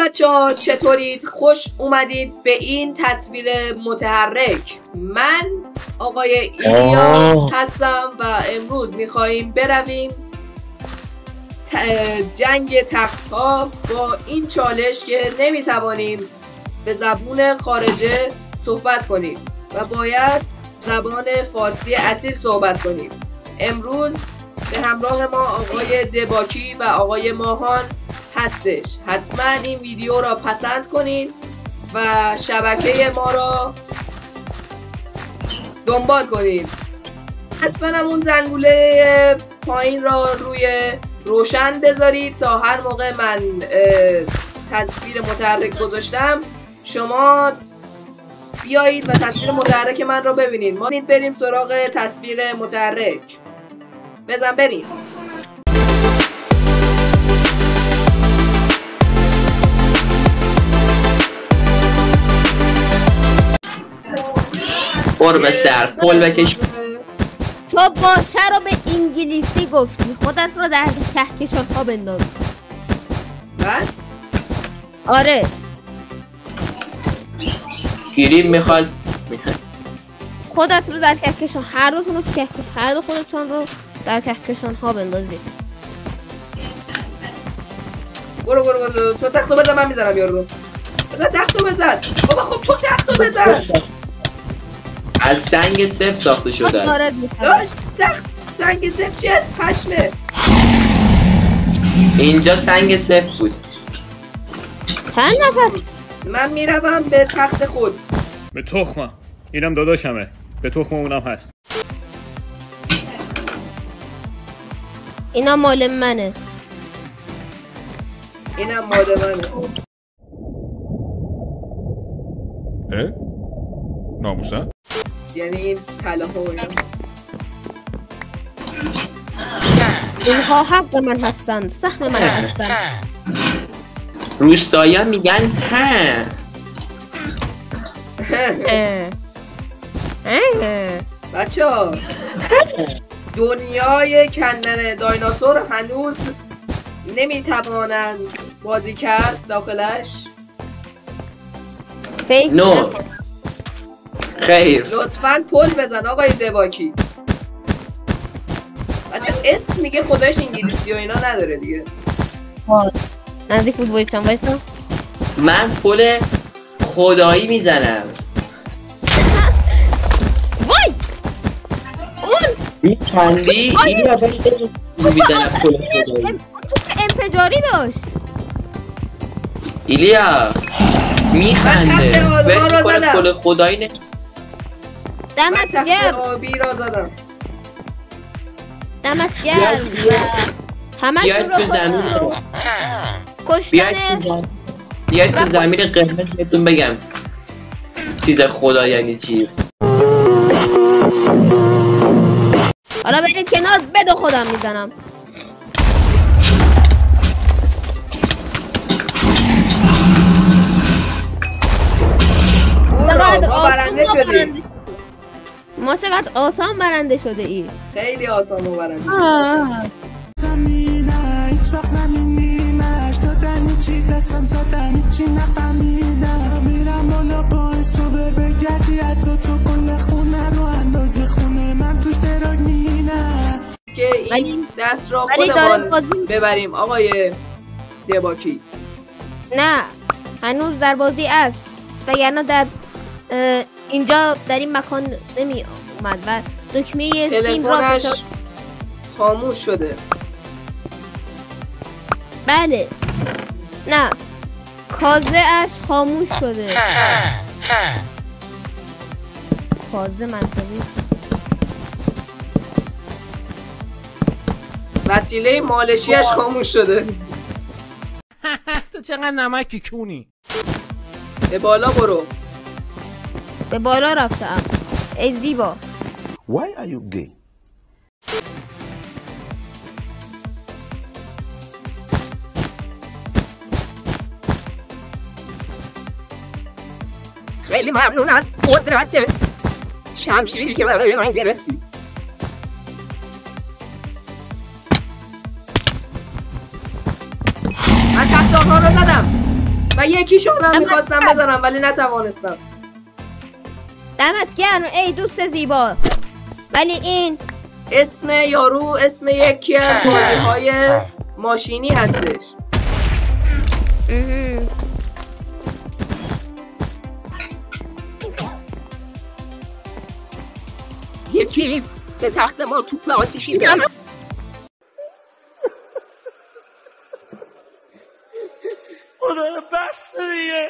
بچه‌ها چطورید؟ خوش اومدید به این تصویر متحرک. من آقای ایلیا هستم و امروز میخواییم برویم جنگ تخت‌ها با این چالش که نمیتوانیم به زبون خارجه صحبت کنیم و باید زبان فارسی اصیل صحبت کنیم. امروز به همراه ما آقای دباکی و آقای ماهان هستش. حتما این ویدیو را پسند کنین و شبکه ما را دنبال کنین. حتما هم اون زنگوله پایین را روی روشن بذارید تا هر موقع من تصویر متحرک گذاشتم شما بیایید و تصویر متحرک من را ببینید. ما بریم سراغ تصویر متحرک. بزن بریم. قرب سر پول بکش. تو باشه رو به انگلیسی گفتی، خودت رو در کهکشان ها بنداز. من؟ آره گیریم میخواست خودت رو در کهکشان، هر دو خودتون رو در کهکشان ها بندازید. برو تو تختو بزن، من میزنم یارو رو. بزن تختو بزن بابا. خب تو تختو بزن. از سنگ سفت ساخته شده است. داشت سنگ سفت چی از پشمه؟ اینجا سنگ سفت بود. چند نفر؟ من میروم به تخت خود. به تخمم. اینم داداشمه. به تخم اونم هست. اینا مال منه. اینم مال منه. ناموسن؟ یعنی این طلا ها و اینا. اینها حق من هستن، سهم من هستن. روستایا میگن ها. بچه ها دنیای کندن دایناسور هنوز نمیتوانند بازی کرد داخلش. نو خیر. لطفاً پل بزن آقای دباکی. بچه اسم میگه خودش انگلیسی و اینا نداره دیگه. نزدیک بود بایدشم بایستم. من پل خدایی میزنم. وای اون میخندی؟ این را بشت میزنم پل خدایی. اون توپ انفجاری داشت. ایلیا میخنده. من پل خدایی نه. دمت گرم. آبی را زدم. دمت گرم و همشون رو کشتن. بیاید تو زمین قرمز بهتون بگم چیز خدا یعنی چی. حالا برید کنار، بدو خودم میزنم. ما برنده شدیم. ما چقدر آسان برنده شده ای. خیلی آسان برنده زمینه هیچ وقت زمین نیمش دادن چی دستم زدن چی نفهمیدم. میرم بالا با سوبر بگردی حتی تو کل خونه رو اندازه خونه من توش دراگ مینم که این دست را خودمان ببریم آقای دباکی. نه هنوز در بازی است، وگرنه در اینجا در این مکان نمی اومد و دکمه سیم را خاموش شده. بله نه کازه اش خاموش شده. کازه منطقی. وسیله مالشیش خاموش شده. تو چقدر نمکی کونی. به بالا برو. به بالا رفتم ای زیبا. Why are you gay? خیلی ممنون از قدرت شمشیری که برای من گرفتی. من تخت آنها رو زدم و و یکیشون هم میخواستم بزنم ولی نتوانستم. دمت گرم ای دوست زیبا. ولی این اسم یارو اسم یکی از بازی‌های ماشینی هستش. یکی به تخت ما توپ آتیشی زد. خدا بس دیگه.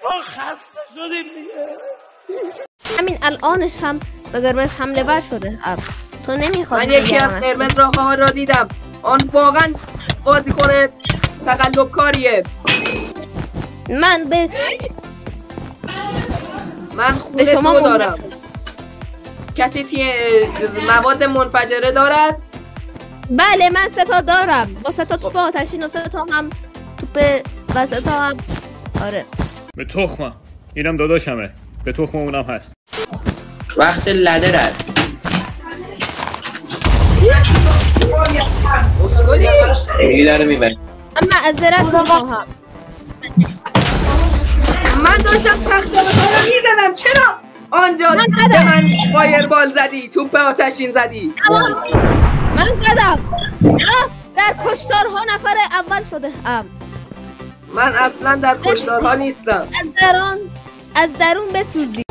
ما خسته شدیم دیگه. همین الانش هم به قرمز حمله ور شده. تو نمیخواد. من یکی از قرمز را دیدم. آن واقعا بازیکن تقلبکاریه. من خونه شما دارم. کسی مواد منفجره دارد؟ بله من 3 تا دارم. با 3 تا توپ آتشین و 3 تا هم توپ و 3 تا هم آره. به تخمم. اینم داداشمه. به تخم اونم هست. وقت لدر است. خیلی داره میبرد. اما معذرت میخواهم. من داشتم تخت رو میزدم. چرا آنجا به من فایربال زدی؟ توپ آتشین زدی؟ من زدم. در کشتارها نفر اول شده ام. من اصلا در کشتارها نیستم. از درون بسوزی.